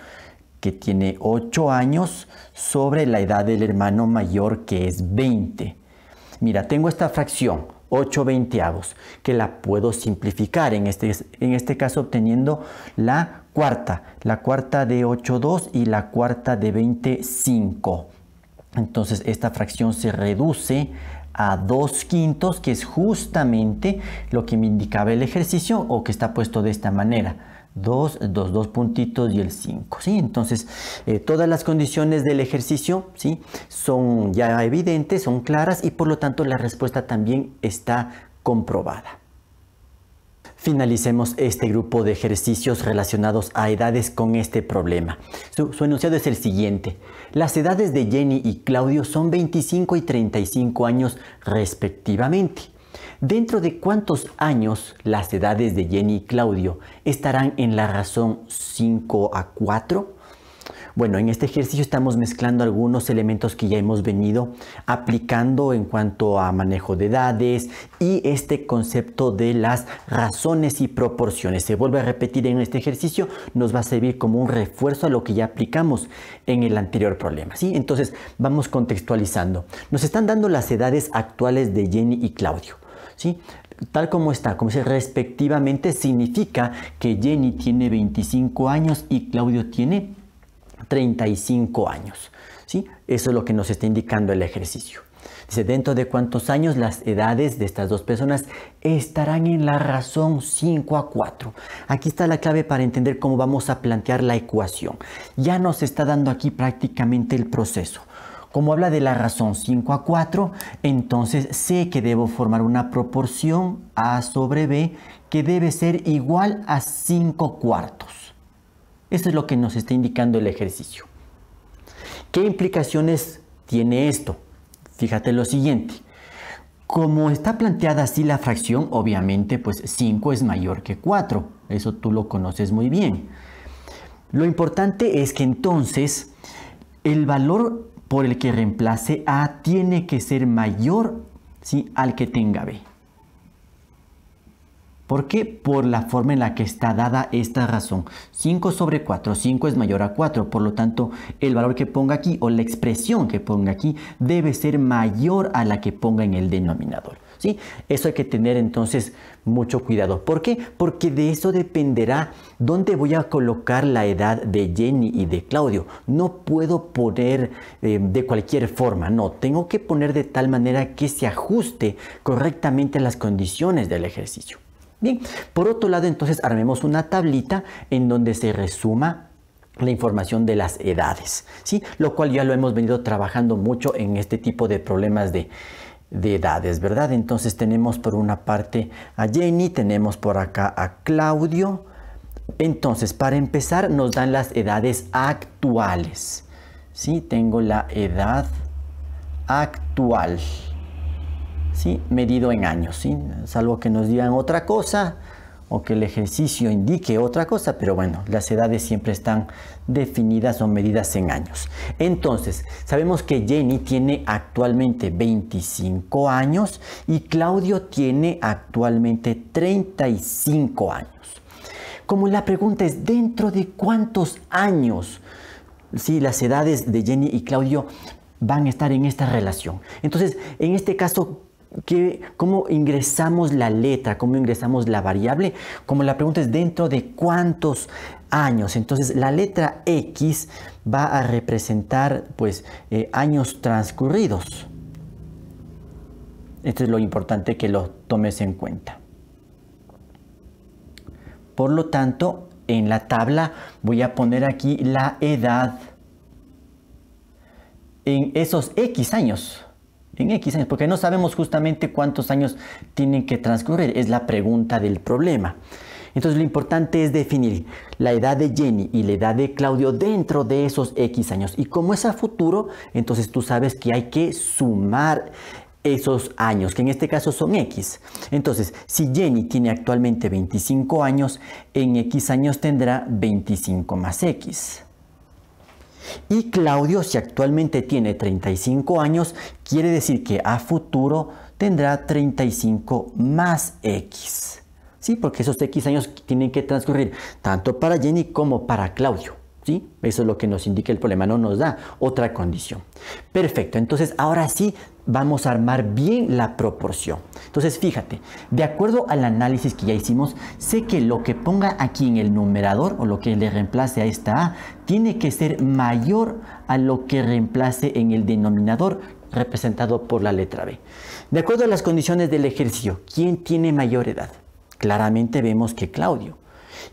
que tiene 8 años, sobre la edad del hermano mayor, que es 20. Mira, tengo esta fracción, 8/20, que la puedo simplificar, en este caso obteniendo la cuarta de 8/2 y la cuarta de 25. Entonces esta fracción se reduce a 2/5, que es justamente lo que me indicaba el ejercicio, o que está puesto de esta manera. 2, 2 puntitos y el 5, ¿sí? Entonces, todas las condiciones del ejercicio, ¿sí?, son ya evidentes, son claras, y por lo tanto la respuesta también está comprobada. Finalicemos este grupo de ejercicios relacionados a edades con este problema. Su enunciado es el siguiente. Las edades de Jenny y Claudio son 25 y 35 años respectivamente. ¿Dentro de cuántos años las edades de Jenny y Claudio estarán en la razón 5/4? Bueno, en este ejercicio estamos mezclando algunos elementos que ya hemos venido aplicando en cuanto a manejo de edades y este concepto de las razones y proporciones. Se vuelve a repetir en este ejercicio, nos va a servir como un refuerzo a lo que ya aplicamos en el anterior problema, ¿sí? Entonces, vamos contextualizando. Nos están dando las edades actuales de Jenny y Claudio, ¿sí? Tal como está, como dice respectivamente, significa que Jenny tiene 25 años y Claudio tiene 35 años, ¿sí? Eso es lo que nos está indicando el ejercicio. Dice, ¿dentro de cuántos años las edades de estas dos personas estarán en la razón 5/4? Aquí está la clave para entender cómo vamos a plantear la ecuación. Ya nos está dando aquí prácticamente el proceso. Como habla de la razón 5:4, entonces sé que debo formar una proporción A sobre B que debe ser igual a 5/4. Eso es lo que nos está indicando el ejercicio. ¿Qué implicaciones tiene esto? Fíjate lo siguiente. Como está planteada así la fracción, obviamente pues 5 es mayor que 4. Eso tú lo conoces muy bien. Lo importante es que entonces el valor por el que reemplace A tiene que ser mayor, ¿sí?, al que tenga B. ¿Por qué? Por la forma en la que está dada esta razón. 5 sobre 4, 5 es mayor a 4, por lo tanto el valor que ponga aquí o la expresión que ponga aquí debe ser mayor a la que ponga en el denominador, ¿sí? Eso hay que tener entonces mucho cuidado. ¿Por qué? Porque de eso dependerá dónde voy a colocar la edad de Jenny y de Claudio. No puedo poner de cualquier forma, no, tengo que poner de tal manera que se ajuste correctamente a las condiciones del ejercicio. Bien, por otro lado, entonces armemos una tablita en donde se resuma la información de las edades, ¿sí? Lo cual ya lo hemos venido trabajando mucho en este tipo de problemas de edades, ¿verdad? Entonces tenemos por una parte a Jenny, tenemos por acá a Claudio. Entonces, para empezar, nos dan las edades actuales, ¿sí? Tengo la edad actual, ¿sí?, medido en años, ¿sí?, salvo que nos digan otra cosa o que el ejercicio indique otra cosa, pero bueno, las edades siempre están definidas o medidas en años. Entonces, sabemos que Jenny tiene actualmente 25 años y Claudio tiene actualmente 35 años. Como la pregunta es, ¿dentro de cuántos años, sí, las edades de Jenny y Claudio van a estar en esta relación? Entonces, en este caso, ¿cómo ingresamos la letra? ¿Cómo ingresamos la variable? Como la pregunta es ¿dentro de cuántos años? Entonces la letra X va a representar pues años transcurridos. Esto es lo importante que lo tomes en cuenta. Por lo tanto, en la tabla voy a poner aquí la edad en esos X años. En X años, porque no sabemos justamente cuántos años tienen que transcurrir, es la pregunta del problema. Entonces lo importante es definir la edad de Jenny y la edad de Claudio dentro de esos X años. Y como es a futuro, entonces tú sabes que hay que sumar esos años, que en este caso son X. Entonces, si Jenny tiene actualmente 25 años, en X años tendrá 25 más X. Y Claudio, si actualmente tiene 35 años, quiere decir que a futuro tendrá 35 más X. ¿Sí? Porque esos X años tienen que transcurrir tanto para Jenny como para Claudio. ¿Sí? Eso es lo que nos indica el problema, no nos da otra condición. Perfecto, entonces ahora sí vamos a armar bien la proporción. Entonces fíjate, de acuerdo al análisis que ya hicimos, sé que lo que ponga aquí en el numerador o lo que le reemplace a esta A tiene que ser mayor a lo que reemplace en el denominador representado por la letra B. De acuerdo a las condiciones del ejercicio, ¿quién tiene mayor edad? Claramente vemos que Claudio.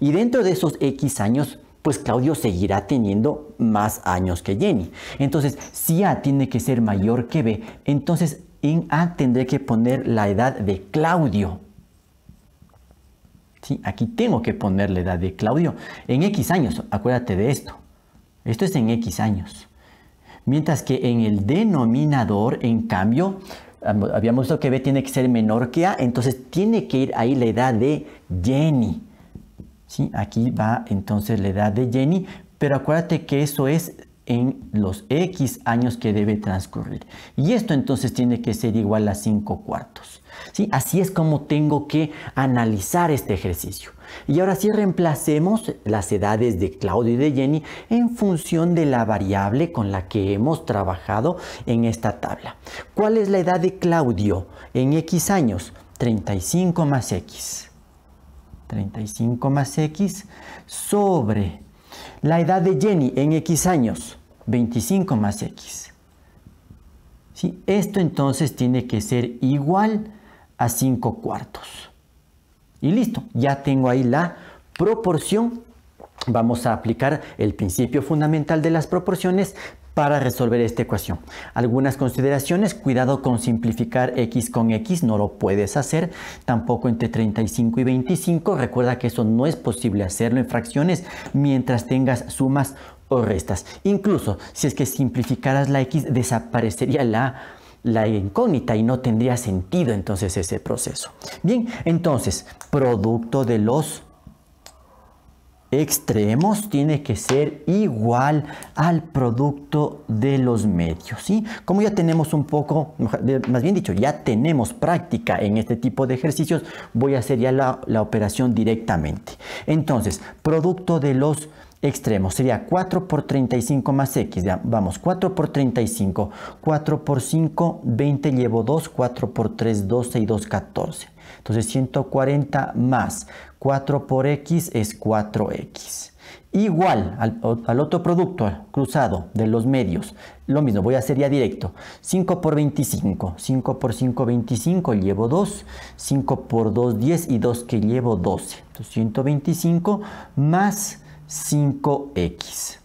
Y dentro de esos X años, pues Claudio seguirá teniendo más años que Jenny. Entonces, si A tiene que ser mayor que B, entonces en A tendré que poner la edad de Claudio. ¿Sí? Aquí tengo que poner la edad de Claudio en X años. Acuérdate de esto. Esto es en X años. Mientras que en el denominador, en cambio, habíamos visto que B tiene que ser menor que A, entonces tiene que ir ahí la edad de Jenny. ¿Sí? Aquí va entonces la edad de Jenny, pero acuérdate que eso es en los X años que debe transcurrir. Y esto entonces tiene que ser igual a 5/4. ¿Sí? Así es como tengo que analizar este ejercicio. Y ahora sí reemplacemos las edades de Claudio y de Jenny en función de la variable con la que hemos trabajado en esta tabla. ¿Cuál es la edad de Claudio en X años? 35 más X. 35 más X sobre la edad de Jenny en X años, 25 más X. ¿Sí? Esto entonces tiene que ser igual a 5/4. Y listo, ya tengo ahí la proporción. Vamos a aplicar el principio fundamental de las proporciones para resolver esta ecuación. Algunas consideraciones: cuidado con simplificar x con x, no lo puedes hacer, tampoco entre 35 y 25, recuerda que eso no es posible hacerlo en fracciones mientras tengas sumas o restas. Incluso si es que simplificaras la x, desaparecería la incógnita y no tendría sentido entonces ese proceso. Bien, entonces, producto de los extremos tiene que ser igual al producto de los medios, ¿sí? Como ya tenemos un poco, más bien dicho, ya tenemos práctica en este tipo de ejercicios, voy a hacer ya la operación directamente. Entonces, producto de los extremos sería 4 por 35 más x. Ya, vamos, 4 por 35, 4 por 5, 20, llevo 2, 4 por 3, 12 y 2, 14. Entonces 140 más 4 por x es 4x. Igual al otro producto cruzado de los medios, lo mismo, voy a hacer ya directo. 5 por 25, 5 por 5, 25, llevo 2, 5 por 2, 10 y 2 que llevo 12. Entonces 125 más 5x.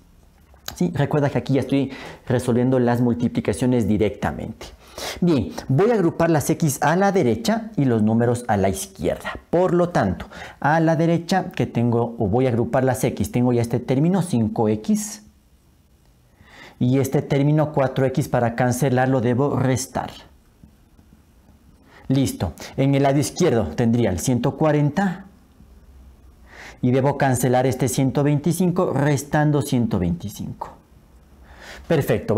¿Sí? Recuerda que aquí ya estoy resolviendo las multiplicaciones directamente. Bien, voy a agrupar las x a la derecha y los números a la izquierda. Por lo tanto, a la derecha que tengo, o voy a agrupar las x, tengo ya este término 5x y este término 4x. Para cancelarlo debo restar. Listo. En el lado izquierdo tendría el 140 y debo cancelar este 125 restando 125. Perfecto,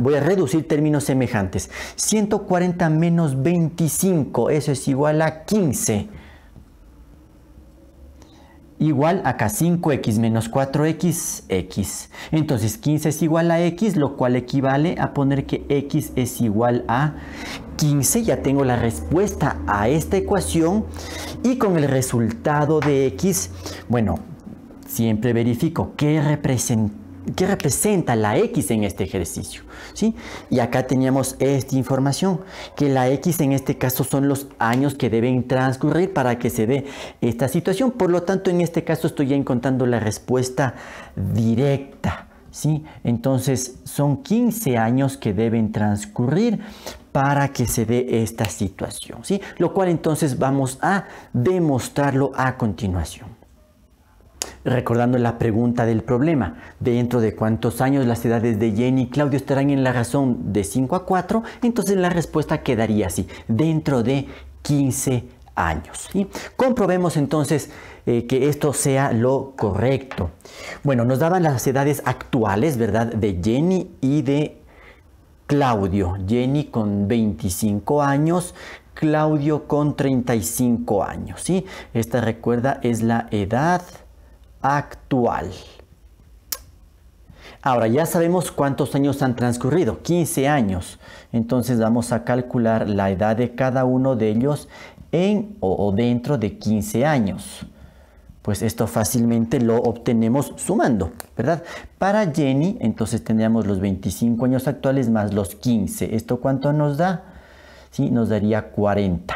voy a reducir términos semejantes. 140 menos 25, eso es igual a 15. Igual acá 5x menos 4x, x. Entonces 15 es igual a x, lo cual equivale a poner que x es igual a 15. Ya tengo la respuesta a esta ecuación y con el resultado de x, bueno, siempre verifico qué representa la x en este ejercicio, ¿sí? Y acá teníamos esta información, que la x en este caso son los años que deben transcurrir para que se dé esta situación. Por lo tanto, en este caso estoy ya encontrando la respuesta directa, ¿sí? Entonces, son 15 años que deben transcurrir para que se dé esta situación, ¿sí? Lo cual entonces vamos a demostrarlo a continuación. Recordando la pregunta del problema, ¿dentro de cuántos años las edades de Jenny y Claudio estarán en la razón de 5 a 4? Entonces la respuesta quedaría así, dentro de 15 años. ¿Sí? Comprobemos entonces que esto sea lo correcto. Bueno, nos daban las edades actuales, ¿verdad? De Jenny y de Claudio. Jenny con 25 años, Claudio con 35 años. ¿Sí? Esta, recuerda, es la edad actual. Ahora ya sabemos cuántos años han transcurrido, 15 años. Entonces vamos a calcular la edad de cada uno de ellos en o dentro de 15 años. Pues esto fácilmente lo obtenemos sumando, ¿verdad? Para Jenny, entonces tendríamos los 25 años actuales más los 15. ¿Esto cuánto nos da? Sí, nos daría 40.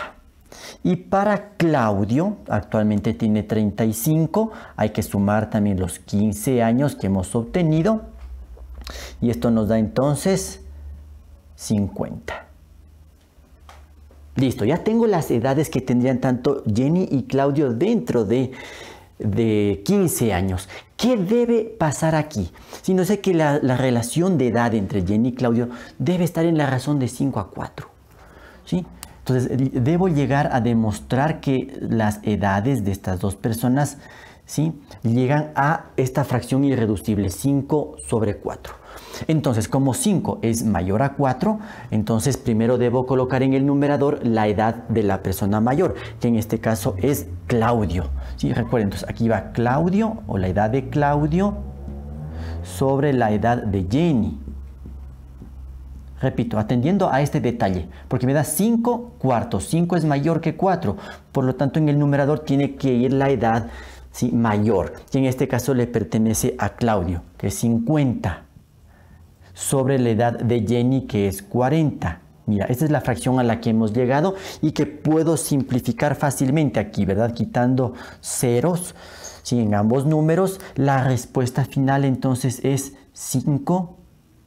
Y para Claudio, actualmente tiene 35, hay que sumar también los 15 años que hemos obtenido. Y esto nos da entonces 50. Listo, ya tengo las edades que tendrían tanto Jenny y Claudio dentro de 15 años. ¿Qué debe pasar aquí? Si no sé que la relación de edad entre Jenny y Claudio debe estar en la razón de 5 a 4. ¿Sí? Entonces, debo llegar a demostrar que las edades de estas dos personas, ¿sí?, llegan a esta fracción irreducible, 5 sobre 4. Entonces, como 5 es mayor a 4, entonces primero debo colocar en el numerador la edad de la persona mayor, que en este caso es Claudio. ¿Sí? Recuerden, entonces aquí va Claudio, o la edad de Claudio, sobre la edad de Jenny. Repito, atendiendo a este detalle, porque me da 5 cuartos, 5 es mayor que 4, por lo tanto en el numerador tiene que ir la edad, ¿sí?, mayor, que en este caso le pertenece a Claudio, que es 50, sobre la edad de Jenny, que es 40. Mira, esta es la fracción a la que hemos llegado y que puedo simplificar fácilmente aquí, ¿verdad? Quitando ceros, ¿sí?, en ambos números, la respuesta final entonces es 5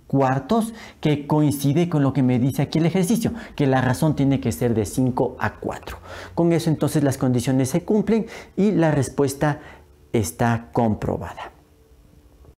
cuartos, que coincide con lo que me dice aquí el ejercicio, que la razón tiene que ser de 5 a 4. Con eso entonces las condiciones se cumplen y la respuesta está comprobada.